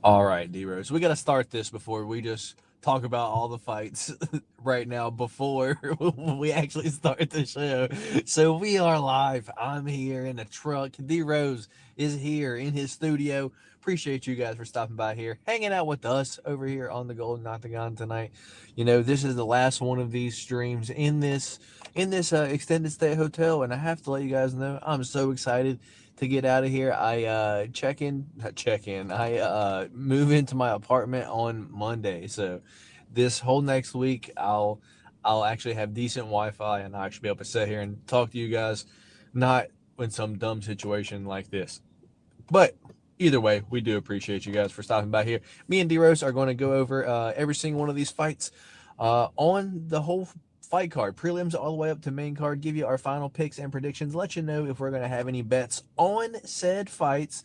All right, D-Rose. We got to start this before we just talk about all the fights right now before we actually start the show. So we are live. I'm here in a truck. D-Rose is here in his studio. Appreciate you guys for stopping by here, hanging out with us over here on the Golden Octagon tonight. You know, this is the last one of these streams in this extended stay hotel, and I have to let you guys know I'm so excited to get out of here. I check in. I move into my apartment on Monday. So this whole next week I'll actually have decent Wi-Fi and I'll actually be able to sit here and talk to you guys, not in some dumb situation like this. But either way, we do appreciate you guys for stopping by here. Me and D-Rose are going to go over every single one of these fights on the whole fight card, prelims all the way up to main card, give you our final picks and predictions, let you know if we're going to have any bets on said fights.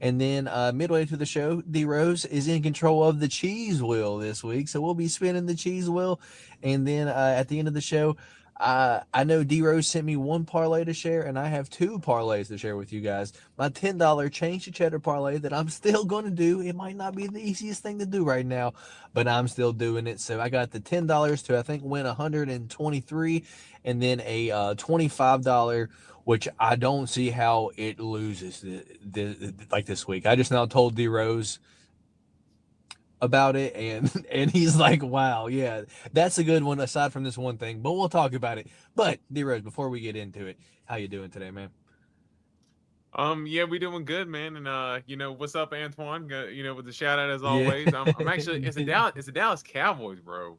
And then midway through the show, D Rose is in control of the cheese wheel this week. So we'll be spinning the cheese wheel. And then at the end of the show, I know D Rose sent me one parlay to share, and I have two parlays to share with you guys. My $10 change to cheddar parlay that I'm still going to do. It might not be the easiest thing to do right now, but I'm still doing it. So I got the $10 to, I think, win 123, and then a $25, which I don't see how it loses like this week. I just now told D Rose about it, and he's like, wow, yeah, that's a good one aside from this one thing, but we'll talk about it. But D Rose, before we get into it, how you doing today, man? Yeah, we doing good, man. And what's up, Antoine? With the shout out as Yeah. always. I'm actually it's a Dallas Cowboys, bro.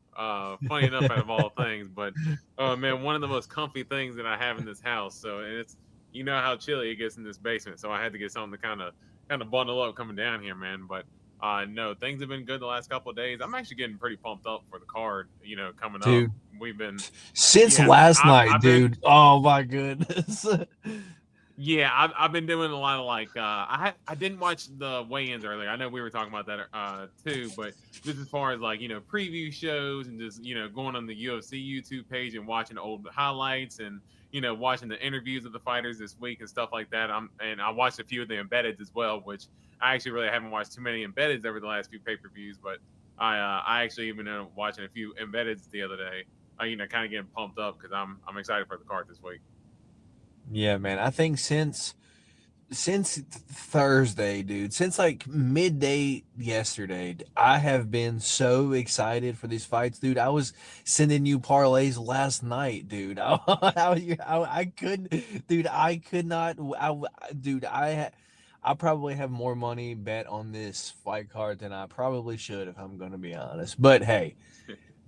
Funny enough, out of all things, but oh man, one of the most comfy things that I have in this house. So, and it's how chilly it gets in this basement, so I had to get something to kind of bundle up coming down here, man. But no, things have been good the last couple of days. I'm actually getting pretty pumped up for the card, coming up. Dude, We've been, since yeah, last I've night, been dude, oh my goodness. Yeah, I've been doing a lot of I didn't watch the weigh-ins earlier. I know we were talking about that too, but just as far as preview shows and just going on the UFC YouTube page and watching old highlights and watching the interviews of the fighters this week and stuff like that. I watched a few of the embeddeds as well, which I actually really haven't watched too many embeddeds over the last few pay-per-views, but I actually even watching a few embeddeds the other day. Kind of getting pumped up because I'm excited for the card this week. Yeah, man, I think since Thursday, dude, since like midday yesterday, I have been so excited for these fights, dude. I was sending you parlays last night, dude. I couldn't, dude. I could not. Dude, I probably have more money bet on this fight card than I probably should, if I'm going to be honest. But hey,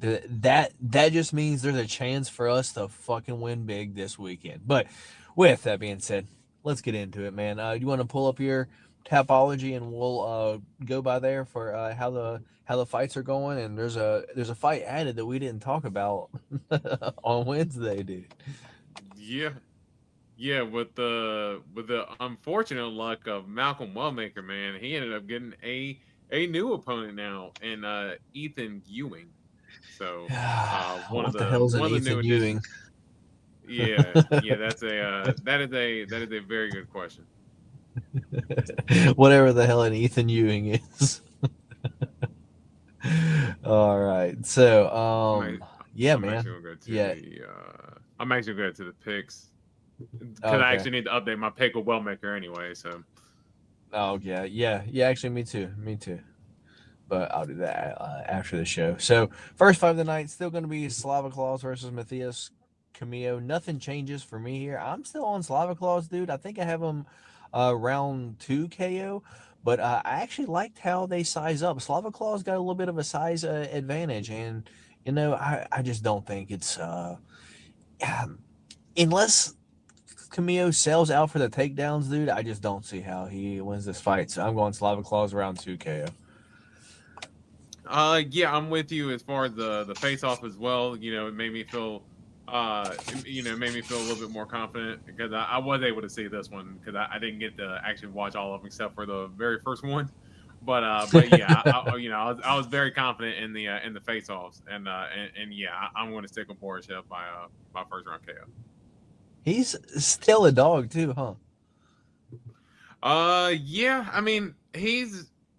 that just means there's a chance for us to fucking win big this weekend. But with that being said, let's get into it, man. You want to pull up your Tapology and we'll go by there for how the fights are going. And there's a fight added that we didn't talk about on Wednesday, dude. Yeah, yeah. With the unfortunate luck of Malcolm Wellmaker, man, he ended up getting a new opponent now in Ethan Ewing. So What the hell's an one of the new Ethan Ewing? additions. Yeah, yeah. That is a very good question. Whatever the hell an Ethan Ewing is. All right, so I'm a- yeah, I'm man, actually gonna go to yeah. the I'm actually gonna go to the picks because I Okay. actually need to update my pick with Wellmaker anyway. So Oh yeah, yeah, yeah. Actually, me too. Me too. But I'll do that after the show. So first fight of the night still going to be Slava Claus versus Matthias Camillo. Nothing changes for me here. I'm still on Slava Claus, dude. I think I have him round two KO. But I actually liked how they size up. Slava Claus got a little bit of a size advantage, and I just don't think it's unless Camillo sells out for the takedowns, dude. I just don't see how he wins this fight. So I'm going Slava Claus round two KO. yeah, I'm with you as far as the face off as well. It made me feel it made me feel a little bit more confident because I was able to see this one because I didn't get to actually watch all of them except for the very first one. But yeah, I was very confident in the face offs and yeah, I'm going to stick with Borishev by first round KO. He's still a dog too, huh? Yeah, I mean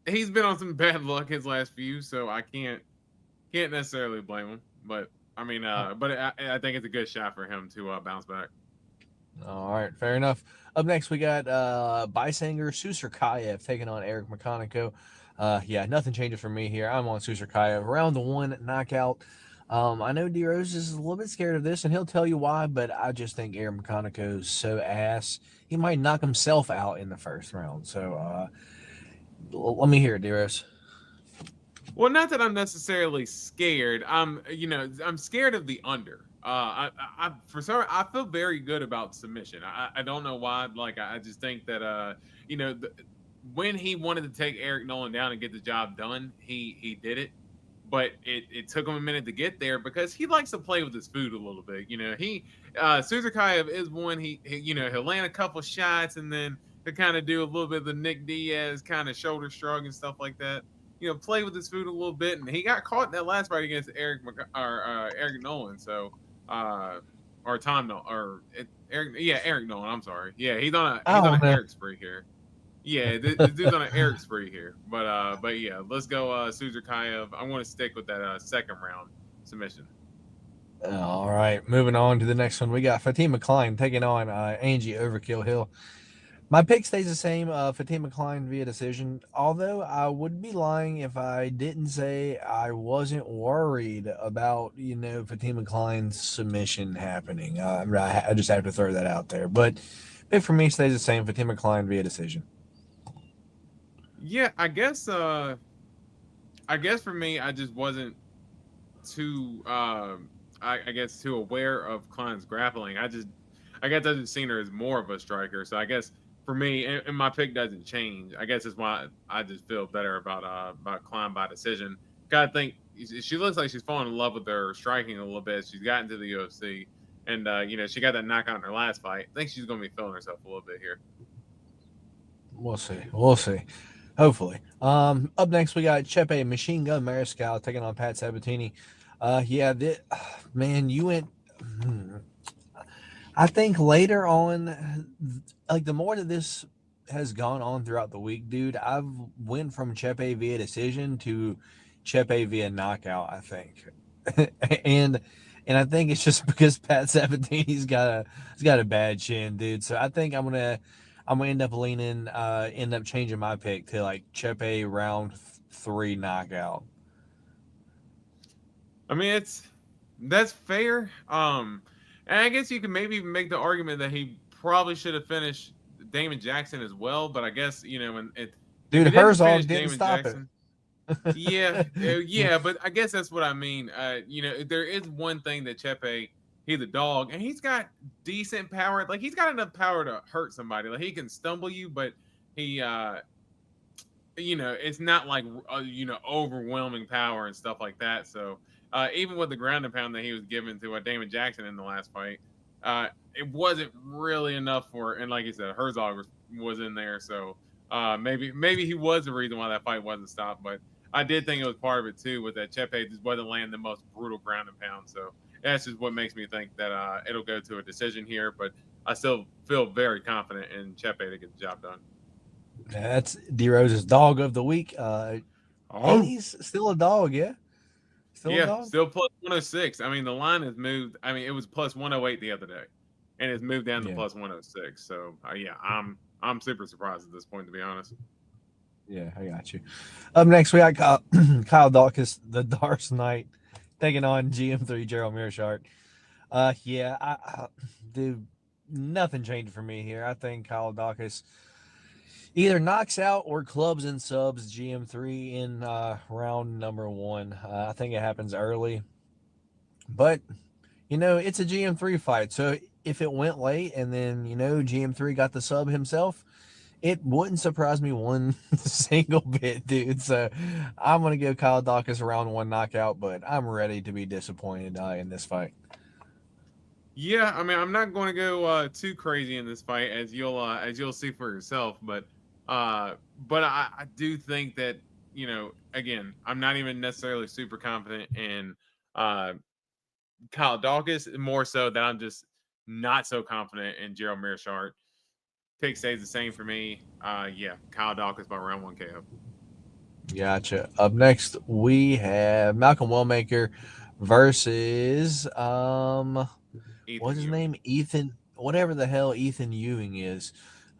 he's been on some bad luck his last few, so I can't necessarily blame him. But I mean, but I think it's a good shot for him to bounce back. All right, fair enough. Up next, we got Bysanger Susurkayev taking on Eric McConaughey. Yeah, nothing changes for me here. I'm on Susurkayev. Round one knockout. I know D Rose is a little bit scared of this, and he'll tell you why, but I just think Eric McConaughey is so ass. He might knock himself out in the first round. So let me hear it, D Rose. Well, not that I'm necessarily scared. I'm scared of the under. For some, I feel very good about submission. I don't know why. Like, I just think that, you know, the, when he wanted to take Eric Nolan down and get the job done, he did it. But it took him a minute to get there because he likes to play with his food a little bit. Suzukayev is one. He'll land a couple shots and then to kind of do a little bit of the Nick Diaz kind of shoulder shrug and stuff like that. Play with his food a little bit, and he got caught in that last fight against Eric Nolan. So, or Tom Nolan, Eric Nolan. I'm sorry. Yeah, he's on an Eric spree here. Yeah, this dude's on an Eric spree here. But yeah, let's go Suzukayev. I want to stick with that second round submission. All right, moving on to the next one. We got Fatima Klein taking on Angie Overkill Hill. My pick stays the same, Fatima Klein via decision. Although I would be lying if I didn't say I wasn't worried about Fatima Klein's submission happening. I just have to throw that out there. But pick for me stays the same, Fatima Klein via decision. Yeah, I guess for me, I just wasn't too I guess too aware of Klein's grappling. I guess I've just seen her as more of a striker. So I guess for me, and my pick doesn't change. I guess it's why I just feel better about Klein by decision. Gotta think she looks like she's falling in love with her striking a little bit. She's gotten to the UFC, and she got that knockout in her last fight. I think she's gonna be feeling herself a little bit here. We'll see. We'll see. Hopefully. Up next we got Chepe Machine Gun Mariscal taking on Pat Sabatini. Man, you went. I think later on, like the more that this has gone on throughout the week, dude, I've went from Chepe via decision to Chepe via knockout. I think, and I think it's just because Pat Sabatini's got a bad chin, dude. So I think I'm gonna end up changing my pick to like Chepe round 3 knockout. I mean, that's fair. And I guess you can maybe even make the argument that he probably should have finished Damon Jackson as well. But I guess if Dude, he didn't Herzog finish didn't Damon stop Jackson, it. yeah. But I guess that's what I mean. There is one thing that Chepe, he's a dog, and he's got decent power. Like he's got enough power to hurt somebody. Like he can stumble you, but he it's not like overwhelming power and stuff like that. So even with the ground and pound that he was given to Damon Jackson in the last fight, it wasn't really enough for. And like you said, Herzog was in there, so maybe he was the reason why that fight wasn't stopped. But I did think it was part of it too, with that Chepe just wasn't landing the most brutal ground and pound. So that's just what makes me think that it'll go to a decision here. But I still feel very confident in Chepe to get the job done. That's D Rose's dog of the week. And he's still a dog, yeah. Still a dog. Still plus 106. I mean, the line has moved. I mean, it was plus 108 the other day, and it's moved down to plus 106. So yeah, I'm super surprised at this point, to be honest. Yeah, I got you. Up next, we got Kyle Dawkins, the Dark Knight, taking on GM3 Gerald Mearshart. Dude, nothing changed for me here. I think Kyle Dawkins either knocks out or clubs and subs GM3 in round number 1. I think it happens early. But, it's a GM3 fight. So if it went late and then, GM3 got the sub himself, it wouldn't surprise me one single bit, dude. So I'm going to give Kyle Dawkins a round 1 knockout, but I'm ready to be disappointed in this fight. Yeah, I mean, I'm not going to go too crazy in this fight, as you'll see for yourself. But I do think that again, I'm not even necessarily super confident in Kyle Dawkins. More so that I'm just not so confident in Gerald Mearshart. Pick stays the same for me. Kyle Dawkins by round 1 KO. Gotcha. Up next, we have Malcolm Wellmaker versus what's Ethan his Ewing. name? Ethan, whatever the hell Ethan Ewing is.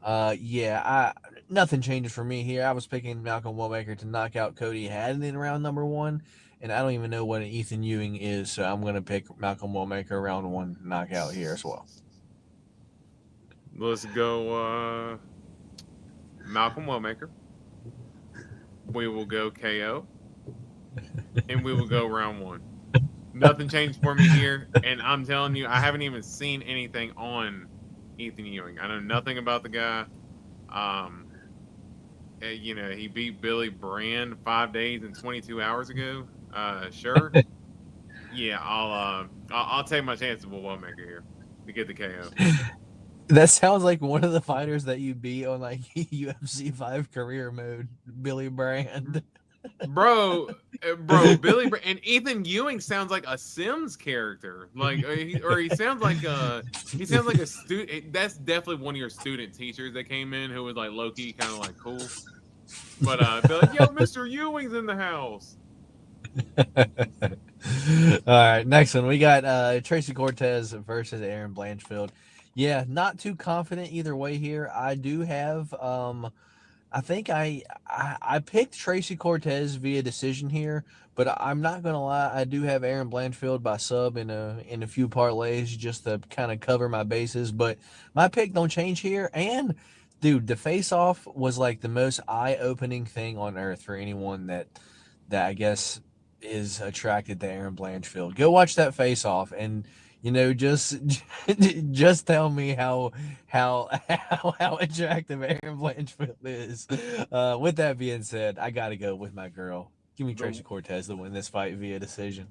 Yeah, I nothing changes for me here. I was picking Malcolm Wellmaker to knock out Cody Haddon in round number one, and I don't even know what an Ethan Ewing is, so I'm gonna pick Malcolm Wellmaker round one knockout here as well. Let's go Malcolm Wellmaker. We will go KO, and we will go round one. Nothing changed for me here, and I'm telling you, I haven't even seen anything on Ethan Ewing. I know nothing about the guy. Um, he beat Billy Brand 5 days and 22 hours ago. Sure, yeah, I'll take my chances with Wellmaker here to get the KO. That sounds like one of the fighters that you beat on like UFC 5 career mode, Billy Brand. Billy and Ethan Ewing sounds like a Sims character, like he sounds like a student. That's definitely one of your student teachers that came in who was like low key, kind of like cool. But be like, yo, Mr. Ewing's in the house. All right, next one we got Tracy Cortez versus Aaron Blanchfield. Yeah, not too confident either way here. I do have I think I picked Tracy Cortez via decision here, but I'm not gonna lie, I do have Aaron Blanchfield by sub in a few parlays just to kind of cover my bases. But my pick don't change here. And dude, the face off was like the most eye opening thing on earth for anyone that I guess is attracted to Aaron Blanchfield. Go watch that face off and just just tell me how attractive Aaron Blanchfield is. With that being said, I got to go with my girl. Give me The Tracy Cortez to win this fight via decision.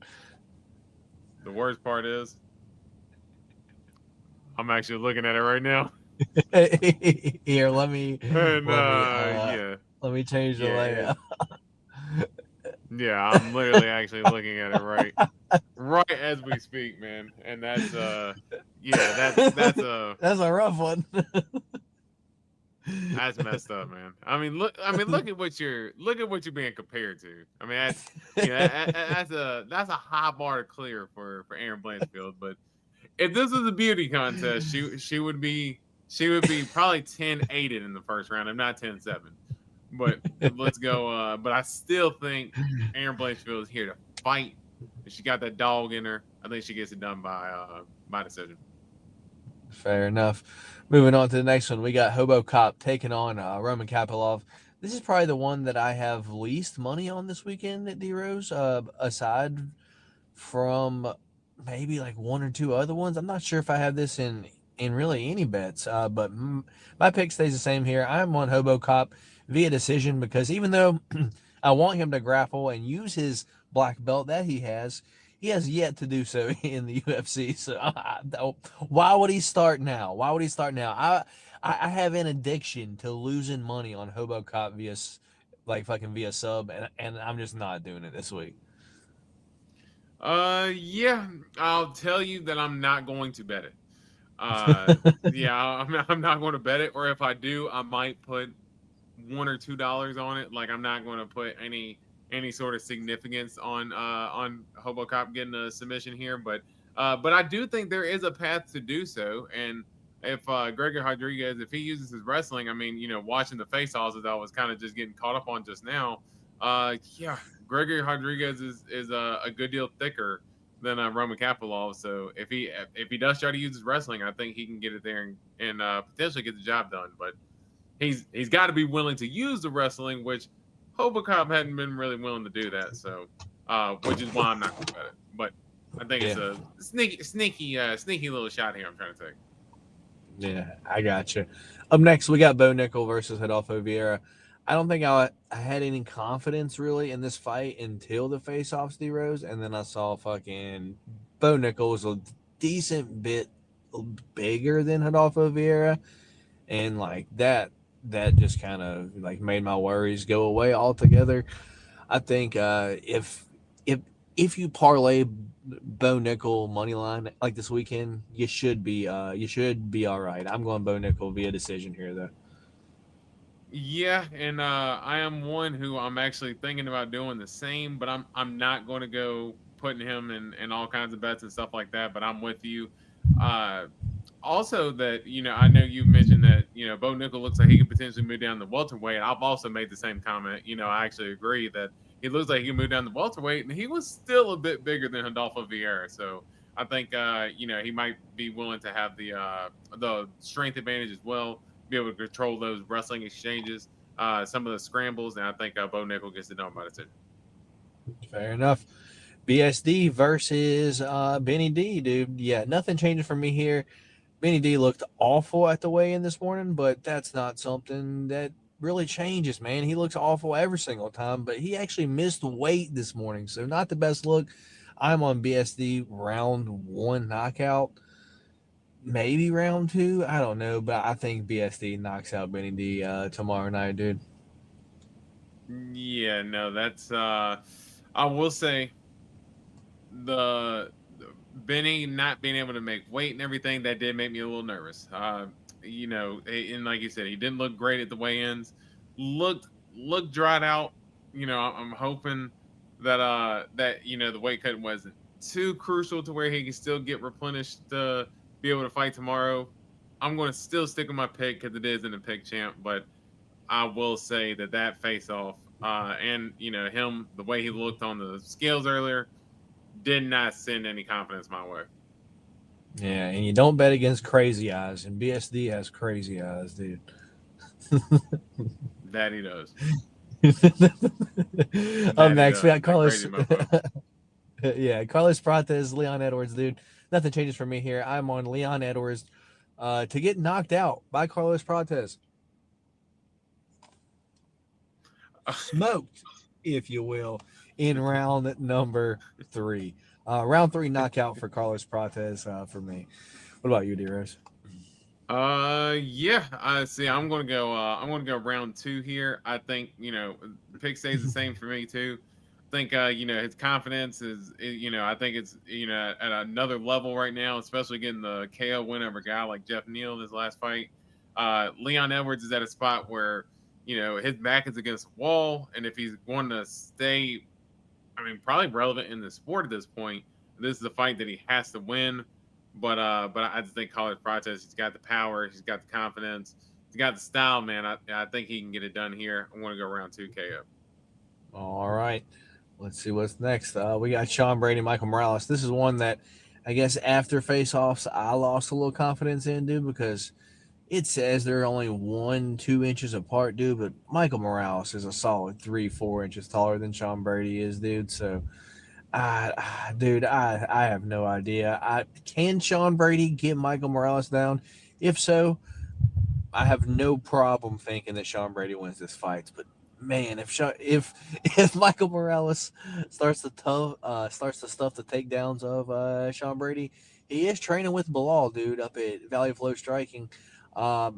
the worst part is, I'm actually looking at it right now, Here, let me and let me yeah, let me change the yeah, layout. yeah. I'm literally actually looking at it right as we speak, man. And yeah, That's a rough one. that's messed up, man. Look at what you're being compared to. I mean, that's a high bar to clear for Aaron Blanchfield. But if this was a beauty contest, she would be probably 10-8 in the first round, if not 10-7. But let's go. But I still think Aaron Blanchfield is here to fight. If she got that dog in her, I think she gets it done by decision. Fair enough. Moving on to the next one, we got Hobo Cop taking on Roman Kapilov. This is probably the one that I have least money on this weekend at D Rose, aside from maybe like one or two other ones. I'm not sure if I have this in really any bets, but my pick stays the same here. I'm on Hobo Cop via decision because even though I want him to grapple and use his black belt that he has yet to do so in the UFC. So why would he start now? Why would he start now? I have an addiction to losing money on Hobo Cop via like fucking via sub, and I'm just not doing it this week. Yeah, I'll tell you that I'm not going to bet it. Yeah, I'm not going to bet it, or if I do, I might put $1 or $2 on it. Like I'm not going to put any sort of significance on Hobocop getting a submission here, but I do think there is a path to do so. And if Gregor Rodriguez, if he uses his wrestling, I mean, watching the face-offs that I was kind of just getting caught up on just now, yeah, Gregory Rodriguez is a good deal thicker than Roman Kapilov. So if he does try to use his wrestling, I think he can get it there and potentially get the job done. But he's got to be willing to use the wrestling, which Hobocop hadn't been really willing to do that. So which is why I'm not going to bet it. But I think it's a sneaky little shot here I'm trying to take. Yeah, I got you. Up next, we got Bo Nickel versus Adolfo Vieira. I don't think I had any confidence really in this fight until the face-offs D Rose, and then I saw fucking Bo Nickel was a decent bit bigger than Adolfo Vieira, and like that just kind of like made my worries go away altogether. I think if you parlay Bo Nickel money line like this weekend, you should be all right. I'm going Bo Nickel via decision here though. Yeah, and I am one who I'm actually thinking about doing the same, but I'm not going to go putting him in all kinds of bets and stuff like that. But I'm with you. Uh, Also, that I know you mentioned that Bo Nickel looks like he could potentially move down the welterweight. I've also made the same comment. I actually agree that he looks like he can move down the welterweight, and he was still a bit bigger than Rodolfo Vieira. So I think he might be willing to have the strength advantage as well, be able to control those wrestling exchanges, some of the scrambles, and I think Bo Nickel gets it done by decision. Fair enough. BSD versus Benny D, dude. Yeah, nothing changes for me here. Benny D looked awful at the weigh-in this morning, but that's not something that really changes, man. He looks awful every single time, but he actually missed weight this morning, so not the best look. I'm on BSD round one knockout, maybe round two. I don't know, but I think BSD knocks out Benny D tomorrow night, dude. Yeah, no, that's I will say the Benny not being able to make weight and everything that did make me a little nervous. And like you said, he didn't look great at the weigh-ins. Looked dried out. I'm hoping that the weight cut wasn't too crucial to where he can still get replenished to be able to fight tomorrow. I'm going to still stick with my pick because it is in the pick champ, but I will say that face off and him the way he looked on the scales earlier did not send any confidence my way. Yeah, and you don't bet against crazy eyes, and BSD has crazy eyes, dude. That he does. Up That he next, we does. got That Carlos. crazy mofo. Yeah, Carlos Prates, Leon Edwards, dude. Nothing changes for me here. I'm on Leon Edwards to get knocked out by Carlos Prates. Smoked, if you will, in round number three. Round three knockout for Carlos Prates for me. What about you, D-Rose? Yeah. I see. I'm gonna go. I'm gonna go round two here. I think the pick stays the same for me too. I think his confidence I think it's at another level right now, especially getting the KO win over a guy like Jeff Neal in his last fight. Leon Edwards is at a spot where his back is against the wall, and if he's going to stay, I mean, probably relevant in the sport at this point, this is a fight that he has to win. But I just think College Protest, he's got the power, he's got the confidence, he's got the style, man. I think he can get it done here. I want to go around 2 KO. All right. Let's see what's next. We got Sean Brady, Michael Morales. This is one that I guess after face offs, I lost a little confidence in, dude, because it says they're only 1-2 inches apart, dude. But Michael Morales is a solid 3-4 inches taller than Sean Brady is, dude. So, dude, I have no idea. Can Sean Brady get Michael Morales down? If so, I have no problem thinking that Sean Brady wins this fight. But man, if Michael Morales starts to stuff the takedowns of Sean Brady, he is training with Bilal, dude, up at Valley Flow Striking. I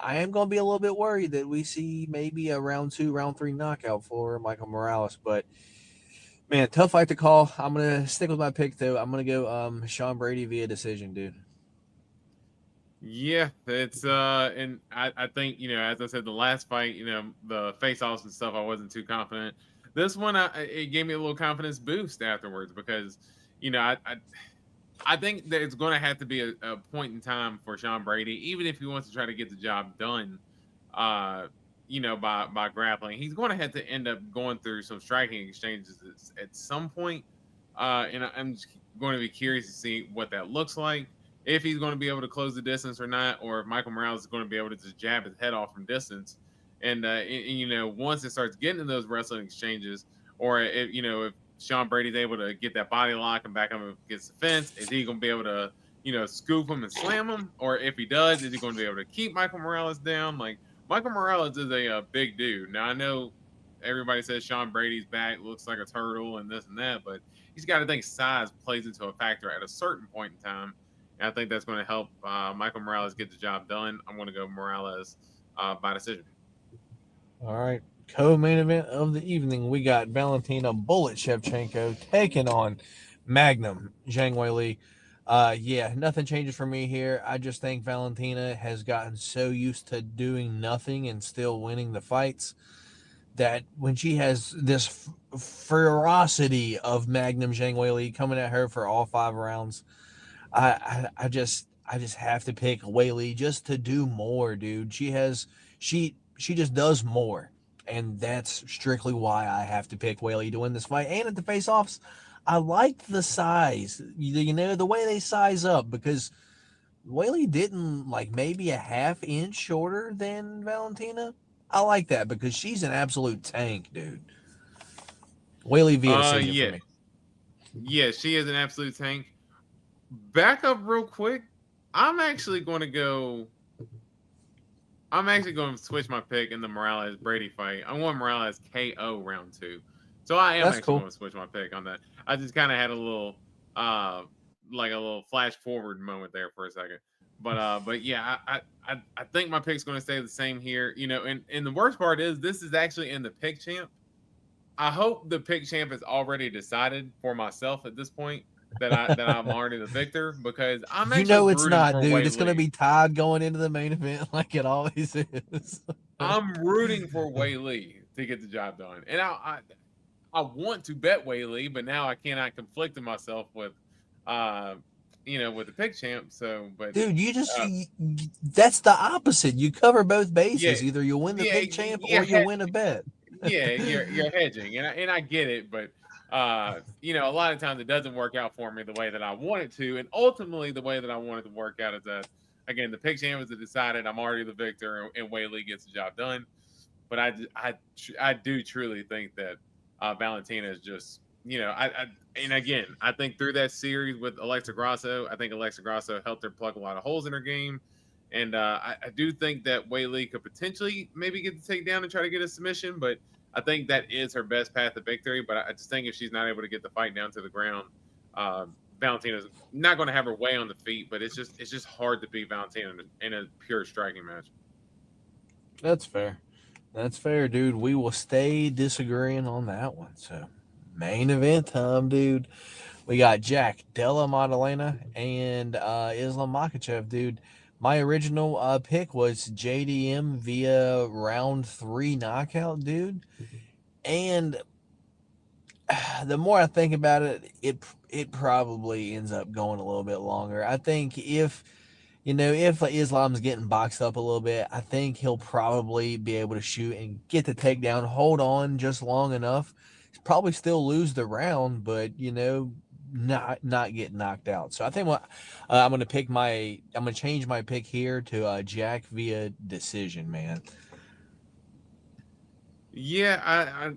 am going to be a little bit worried that we see maybe a round two, round three knockout for Michael Morales. But man, tough fight to call. I'm gonna stick with my pick though. I'm gonna go Sean Brady via decision, dude. Yeah, it's and I think as I said, the last fight, the face offs and stuff, I wasn't too confident. This one, it gave me a little confidence boost afterwards because I think that it's going to have to be a point in time for Sean Brady, even if he wants to try to get the job done. Uh, by grappling, he's going to have to end up going through some striking exchanges at some point. And I'm just going to be curious to see what that looks like. If he's going to be able to close the distance or not, or if Michael Morales is going to be able to just jab his head off from distance. And once it starts getting in those wrestling exchanges, or if Sean Brady's able to get that body lock and back him against the fence, is he going to be able to scoop him and slam him? Or if he does, is he going to be able to keep Michael Morales down? Like Michael Morales is a big dude. Now I know everybody says Sean Brady's back looks like a turtle and this and that, but he's got to think size plays into a factor at a certain point in time. And I think that's going to help Michael Morales get the job done. I'm going to go Morales by decision. All right. Co-main event of the evening, we got Valentina Bullet Shevchenko taking on Magnum Zhang Weili. Yeah, nothing changes for me here. I just think Valentina has gotten so used to doing nothing and still winning the fights that when she has this ferocity of Magnum Zhang coming at her for all 5 rounds, I just have to pick Whaley just to do more, dude. She just does more, and that's strictly why I have to pick Whaley to win this fight. And at the face-offs, I like the size. You know the way they size up because Whaley didn't like maybe a half inch shorter than Valentina. I like that because she's an absolute tank, dude. Whaley via decision for Yeah, me. yeah, she is an absolute tank. Back up real quick. I'm actually going to go. I'm actually going to switch my pick in the Morales Brady fight. I want Morales KO round 2. So I am That's actually cool. going to switch my pick on that. I just kind of had a little like a little flash forward moment there for a second. But yeah, I think my pick's going to stay the same here. You know, and the worst part is this is actually in the pick champ. I hope the pick champ is already decided for myself at this point that I'm already the victor because I'm You actually know it's rooting not, for dude. Wei It's gonna Li. be tied going into the main event like it always is. I'm rooting for Wei Li to get the job done, and I want to bet Wei Li, but now I cannot conflict myself with, uh, with the pick champ. So, but Dude, uh, that's the opposite. You cover both yeah, bases. Either you win the yeah, pick champ or yeah, you win a bet. yeah, you're hedging, and I get it, but a lot of times it doesn't work out for me the way that I want it to, and ultimately the way that I want it to work out is that again the pick champ is decided. I'm already the victor, and Wei Li gets the job done. But I do truly think that Valentina is just and again I think through that series with Alexa Grasso, I think Alexa Grasso helped her plug a lot of holes in her game. And I do think that Wei Li could potentially maybe get the takedown and try to get a submission, but I think that is her best path to victory. But I just think if she's not able to get the fight down to the ground, Valentina's not going to have her way on the feet. But it's just hard to beat Valentina in a pure striking match. That's fair. That's fair, dude. We will stay disagreeing on that one. So, main event time, dude. We got Jack Della Maddalena and Islam Makhachev, dude. My original pick was JDM via round 3 knockout, dude. And the more I think about it, it probably ends up going a little bit longer. I think if Islam's getting boxed up a little bit, I think he'll probably be able to shoot and get the takedown, hold on just long enough. Probably still lose the round, but not get knocked out. So I think I'm gonna change my pick here to Jack via decision, man. Yeah,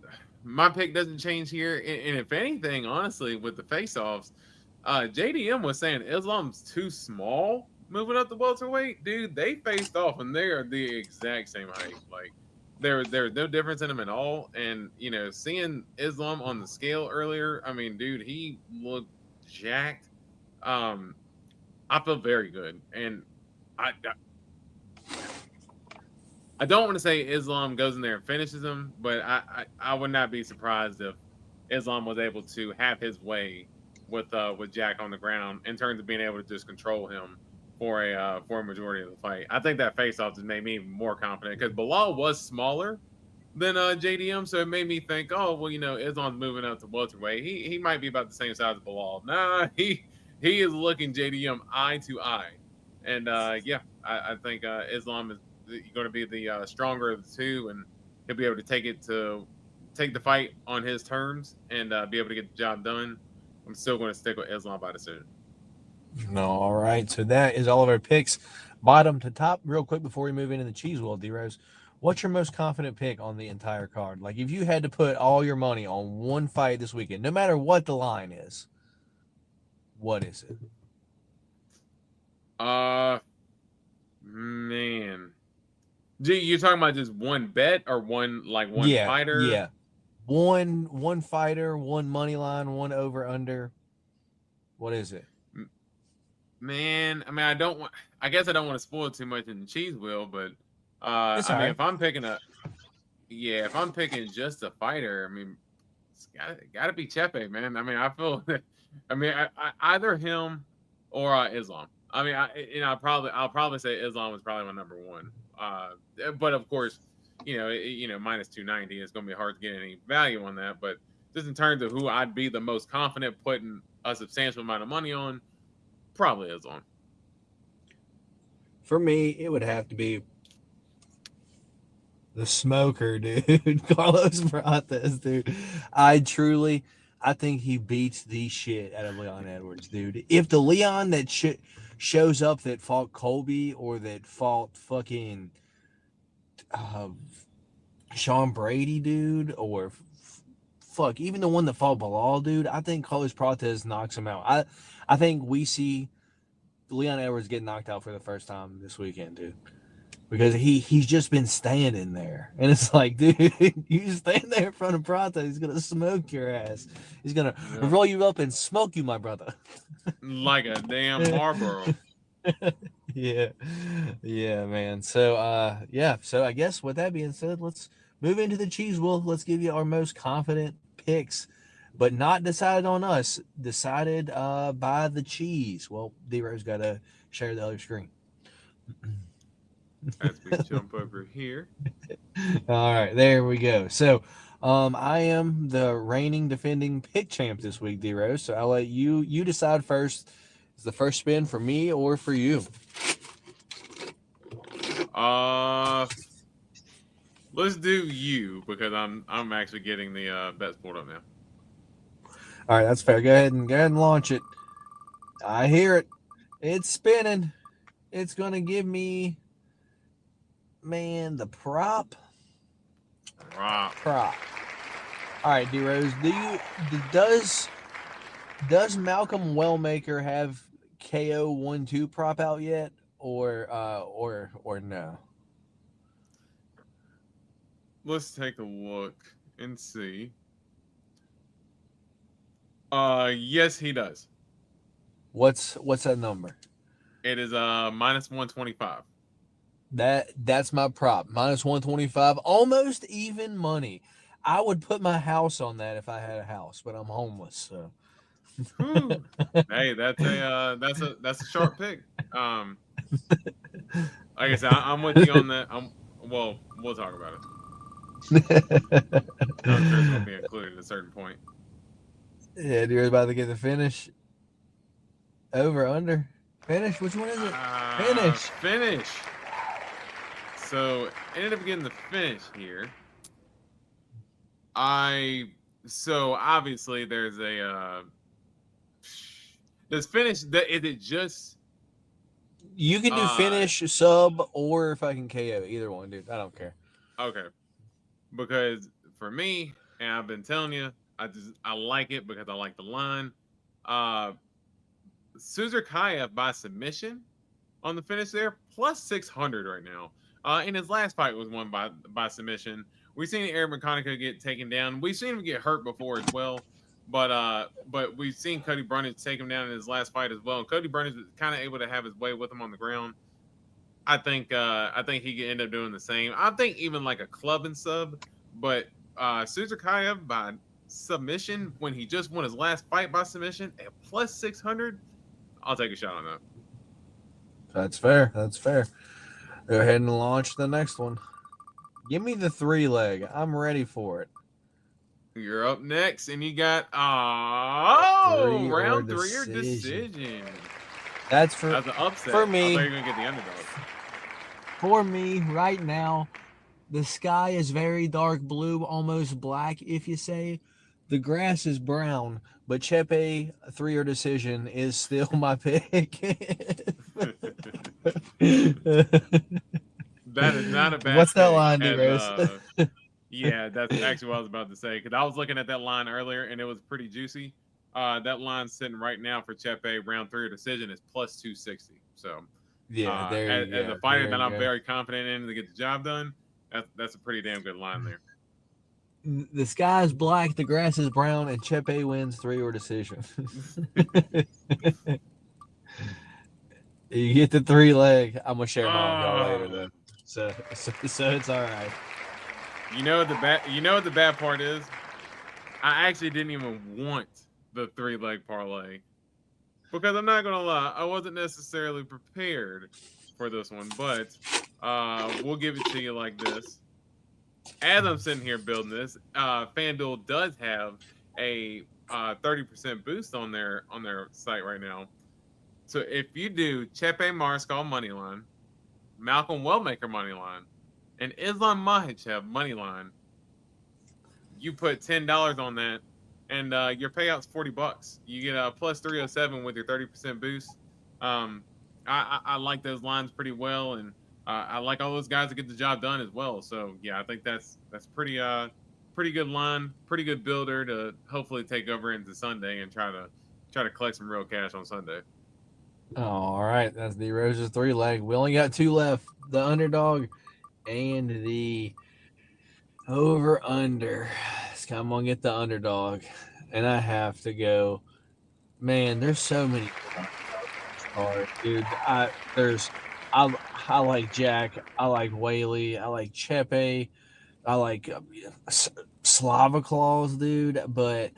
my pick doesn't change here, and if anything, honestly, with the face-offs, JDM was saying Islam's too small moving up the welterweight. Dude, they faced off, and they are the exact same height. Like there's no difference in them at all. And seeing Islam on the scale earlier, I mean, dude, he looked jacked. Um, I feel very good, and I don't want to say Islam goes in there and finishes him, but I would not be surprised if Islam was able to have his way with Jack on the ground in terms of being able to just control him for a majority of the fight. I think that face off just made me even more confident because Bilal was smaller than JDM, so it made me think, oh well, Islam's moving up to welterweight. He might be about the same size as Bilal. Nah, he is looking JDM eye to eye, and yeah, I think Islam is going to be the stronger of the two, and he'll be able to take the fight on his terms and be able to get the job done. I'm still going to stick with Islam by decision. No, all right. So that is all of our picks, bottom to top. Real quick before we move into the cheese wheel, D Rose, what's your most confident pick on the entire card? Like if you had to put all your money on one fight this weekend, no matter what the line is, what is it? Uh, man, you're talking about just one bet or one Yeah, fighter? yeah. One fighter, one money line, one over under. What is it? Man, I mean, I guess I don't want to spoil too much in the cheese wheel, but It's I all mean, right. if I'm picking just a fighter, I mean, it's gotta be Chepe, man. I mean, I feel, I mean, either him or Islam. I mean, I'll probably say Islam was probably my number one. But of course, minus 290, it's going to be hard to get any value on that. But just in terms of who I'd be the most confident putting a substantial amount of money on, probably Islam. For me, it would have to be the smoker, dude. Carlos Prates, dude. I think he beats the shit out of Leon Edwards, dude. If the Leon that shows up that fought Colby or that fought fucking uh, Sean Brady, dude, or fuck, even the one that fought Bilal, dude, I think Carlos Prates knocks him out. I think we see Leon Edwards get knocked out for the first time this weekend, dude. Because he's just been standing there. And it's like, dude, you stand there in front of Prates, he's going to smoke your ass. He's going to roll you up and smoke you, my brother. Like a damn Marlboro. Yeah, man. So, So I guess with that being said, let's move into the Cheese Wolf. Let's give you our most confident picks, but not decided on us. Decided by the cheese. Well, D-Rose got to share the other screen. As we jump over here. All right, there we go. So, I am the reigning defending pick champ this week, D-Rose. So I'll let you decide first. Is the first spin for me or for you? Let's do you because I'm actually getting the bets pulled up now. All right, that's fair. Go ahead and launch it. I hear it. It's spinning. It's gonna give me, man, the prop. Prop. All right, D-Rose. Does Malcolm Wellmaker have KO 1-2 prop out yet, or no? Let's take a look and see. Yes, he does. What's that number? It is minus 125. That's my prop. Minus 125, almost even money. I would put my house on that if I had a house, but I'm homeless, so. Hey, that's a sharp pick. Like I said, I'm with you on that. We'll talk about it. I'm sure it's gonna be included at a certain point. Yeah, you're about to get the finish. Over, under, finish. Which one is it? Finish. So ended up getting the finish here. So obviously there's finish. Is it just? You can do finish, sub, or if I can KO, either one, dude. I don't care. Okay, because for me, and I've been telling you, I like it because I like the line. Suzerkayev by submission on the finish there, plus 600 right now. In his last fight was won by submission. We've seen Eric McConaughey get taken down. We've seen him get hurt before as well. But we've seen Cody Brundage take him down in his last fight as well. And Cody Brundage was kind of able to have his way with him on the ground. I think he could end up doing the same. I think even like a club and sub, but Suzerkayev by submission when he just won his last fight by submission at plus 600, I'll take a shot on that. That's fair. Go ahead and launch the next one. Give me the 3-leg. I'm ready for it. You're up next, and you got round 3 or decision. That's an upset for me. I thought you were gonna get the underdog. For me, right now, the sky is very dark blue, almost black. If you say, the grass is brown, but Chepe 3 or decision is still my pick. That is not a bad. What's that line, D-Rose? Yeah, that's actually what I was about to say because I was looking at that line earlier and it was pretty juicy. That line sitting right now for Chepe round 3 or decision is plus 260. So yeah, as a fighter that I'm very confident in to get the job done, that's a pretty damn good line there. The sky is black, the grass is brown, and Chepe wins 3 or decision. You get the 3-leg. I'm gonna share mine with y'all later, though. So it's all right. You know what the bad part is? I actually didn't even want the 3-leg parlay. because I'm not gonna lie, I wasn't necessarily prepared for this one, but we'll give it to you like this. As I'm sitting here building this, FanDuel does have a 30% boost on their site right now. So if you do Chepe Mariscal money line, Malcolm Wellmaker money line, and Islam Makhachev money line, you put $10 on that, and your payout's $40. You get a plus 307 with your 30% boost. Um, I like those lines pretty well, and I like all those guys that get the job done as well. So yeah, I think that's pretty good line, pretty good builder to hopefully take over into Sunday and try to collect some real cash on Sunday. All right, that's the Rose's 3 leg. We only got 2 left: the underdog and the over under. So I'm gonna get the underdog, and I have to go. Man, there's so many good underdogs on this card, dude. I I like Jack. I like Whaley. I like Chepe. I like Slava Claus, dude. But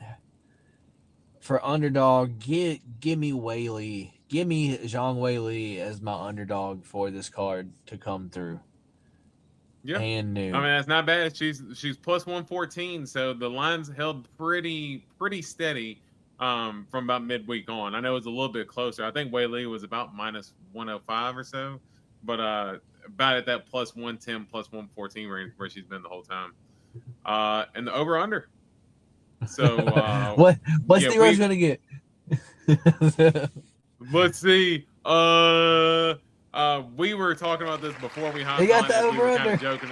for underdog, give me Whaley. Give me Zhang Whaley as my underdog for this card to come through. Yeah. And I mean new. that's not bad. She's plus 114, so the line's held pretty steady from about midweek on. I know it's a little bit closer. I think Wei Lee was about minus 105 or so, but about at that plus 110, plus 114 range where she's been the whole time. And the over under. So what what's yeah, the Rose we gonna get? let's see. We were talking about this before we They hopped got on the as we over were kind of under. joking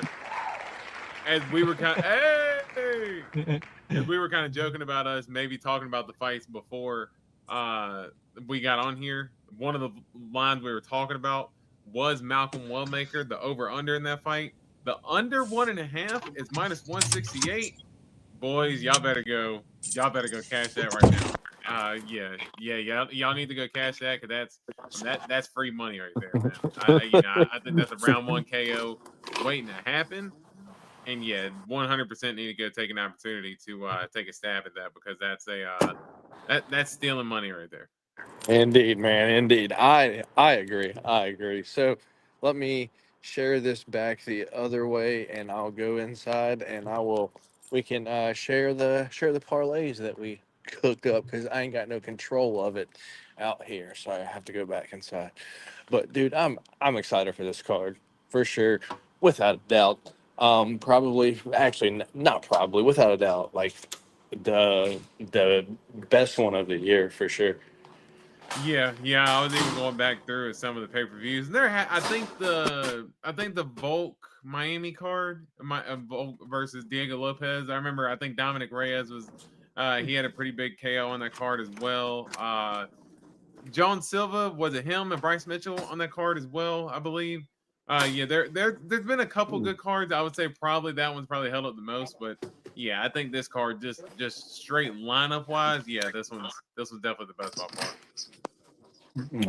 as we were kind of hey as we were kind of joking about us maybe talking about the fights before uh we got on here. One of the lines we were talking about was Malcolm Wellmaker, the over under in that fight. The under 1.5 is minus 168. Boys, y'all better go cash that right now. Y'all need to go cash that because that's free money right there, man. I think that's a round one KO waiting to happen, and yeah, 100% need to go take an opportunity to take a stab at that because that's stealing money right there. Indeed, man. Indeed. I agree. I agree. So let me share this back the other way and I'll go inside and I will we can share the parlays that we cooked up because I ain't got no control of it out here. So I have to go back inside. But dude, I'm excited for this card for sure, without a doubt. Probably actually not probably without a doubt, like the best one of the year for sure. Yeah. I was even going back through some of the pay per views. I think the Volk Miami card, Volk versus Diego Lopez. I remember. I think Dominic Reyes was. He had a pretty big KO on that card as well. John Silva, was it him and Bryce Mitchell on that card as well? I believe. Yeah, there's been a couple good cards. I would say probably that one's probably held up the most, but yeah, I think this card just straight lineup wise, yeah, this was definitely the best by far.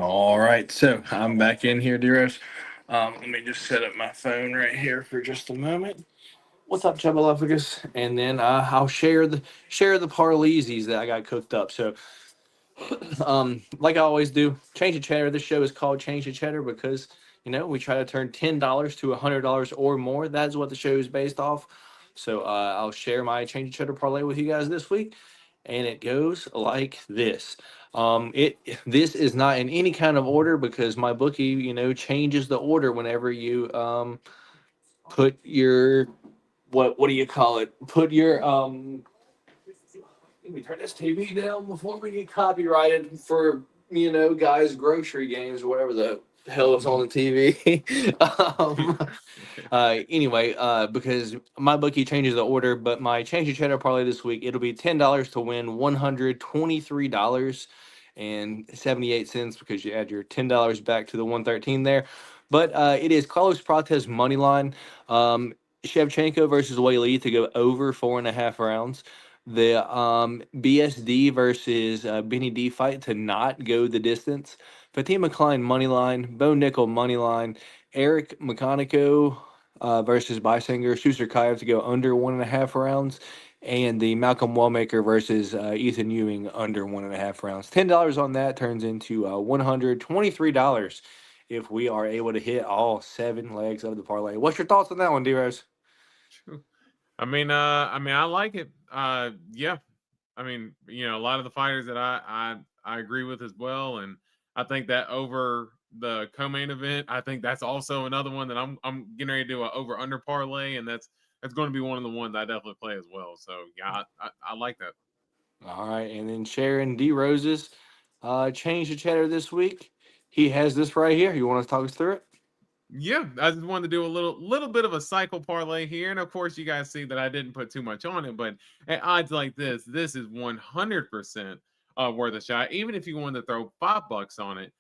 All right, so I'm back in here, Deros. Let me just set up my phone right here for just a moment. What's up, Chubalophagus? And then I'll share the parleesies that I got cooked up. So, like I always do, change the cheddar. This show is called Change the Cheddar because we try to turn $10 to $100 or more. That's what the show is based off. So I'll share my Change the Cheddar parlay with you guys this week, and it goes like this. It This is not in any kind of order because my bookie, changes the order whenever you put your what do you call it? Put your let me turn this TV down before we get copyrighted for guys grocery games or whatever the hell is on the TV. Anyway, because my bookie changes the order, but my change of cheddar parlay this week it'll be $10 to win $123.78 because you add your $10 back to the 113 there. But it is Carlos Prates money line. Shevchenko versus Whaley to go over 4.5 rounds. The BSD versus Benny D fight to not go the distance. Fatima Klein money line. Bo Nickel money line. Eric McConico versus Bysinger Schuster Kayev to go under 1.5 rounds. and the Malcolm Wallmaker versus Ethan Ewing under 1.5 rounds. $10 on that turns into $123 if we are able to hit all 7 legs of the parlay. What's your thoughts on that one, D-Rose? I like it. Yeah. I mean, a lot of the fighters that I agree with as well, and I think that over the co-main event, I think that's also another one that I'm getting ready to do a over under parlay, and that's going to be one of the ones I definitely play as well. So yeah, I like that. All right, and then Sharon D. Rose's change the cheddar this week. He has this right here. You want to talk us through it? Yeah, I just wanted to do a little bit of a cycle parlay here, and of course, you guys see that I didn't put too much on it. But at odds like this is 100% worth a shot. Even if you wanted to throw $5 on it,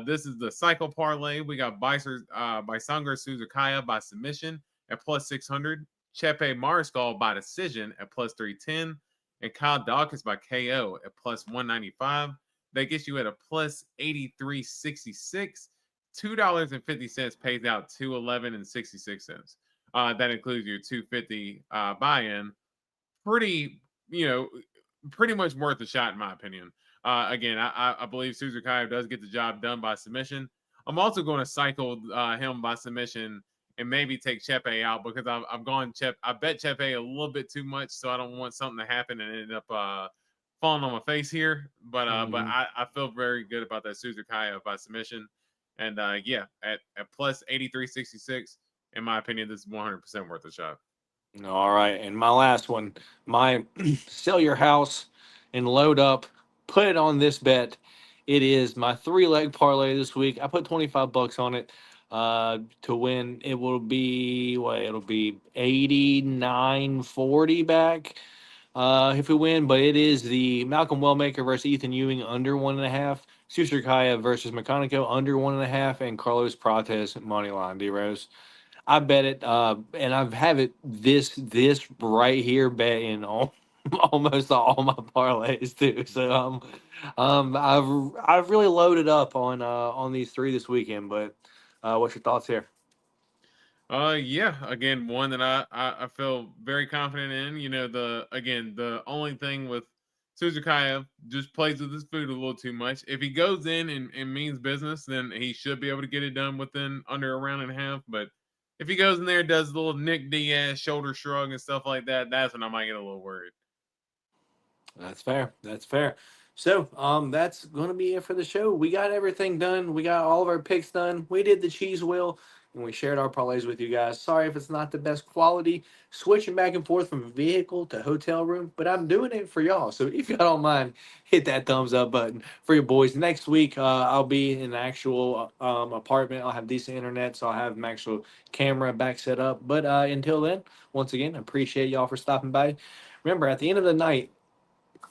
this is the cycle parlay. We got Bisanger Suzukaya by submission at +600, Chepe Mariscal by decision at +310, and Kyle Dawkins by KO at +195. That gets you at a +8366. $2.50 pays out $2.11 66. That includes your $2.50 buy-in. Pretty, pretty much worth a shot in my opinion. Again, I believe Suzukaya does get the job done by submission. I'm also going to cycle him by submission and maybe take Chepe out because I've gone Chepe. I bet Chepe a little bit too much, so I don't want something to happen and end up falling on my face here. But I feel very good about that Suzukaya by submission. And yeah, at +8366, in my opinion, this is 100% worth a shot. All right, and my last one, my sell your house and load up, put it on this bet. It is my 3-leg parlay this week. I put $25 on it to win. It will be it'll be 89.40 back if we win. But it is the Malcolm Wellmaker versus Ethan Ewing under 1.5, Susukaya versus Makhachev under 1.5, and Carlos Prates money line. D Rose. I bet it, and I've have it this right here betting on almost all my parlays too. So I've really loaded up on these 3 this weekend. But what's your thoughts here? Yeah, again, one that I feel very confident in. The only thing with Suzukaya just plays with his food a little too much. If he goes in and means business, then he should be able to get it done within under a round and a half. But if he goes in there and does a little Nick Diaz shoulder shrug and stuff like that, that's when I might get a little worried. That's fair. That's fair. So, that's going to be it for the show. We got everything done. We got all of our picks done. We did the cheese wheel, and we shared our parlays with you guys. Sorry if it's not the best quality, switching back and forth from vehicle to hotel room, but I'm doing it for y'all. So if y'all don't mind, hit that thumbs up button for your boys. Next week, I'll be in an actual apartment. I'll have decent internet, so I'll have an actual camera back set up. But until then, once again, I appreciate y'all for stopping by. Remember, at the end of the night,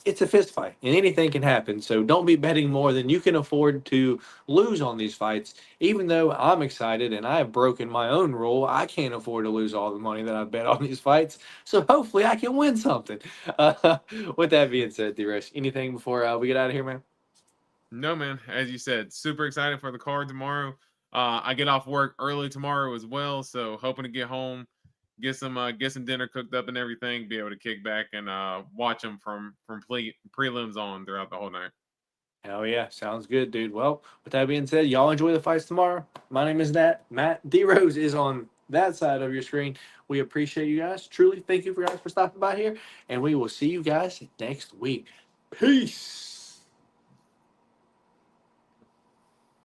it's a fist fight and anything can happen. So don't be betting more than you can afford to lose on these fights. Even though I'm excited and I have broken my own rule, I can't afford to lose all the money that I've bet on these fights. So hopefully I can win something. With that being said, D-Rush, anything before we get out of here, man? No, man. As you said, super excited for the card tomorrow. I get off work early tomorrow as well, so hoping to get home, get some dinner cooked up and everything, be able to kick back and watch them from prelims on throughout the whole night. Hell yeah, sounds good, dude. Well, with that being said, y'all enjoy the fights tomorrow. My name is Matt. D Rose is on that side of your screen. We appreciate you guys. Truly, thank you for guys for stopping by here, and we will see you guys next week. Peace.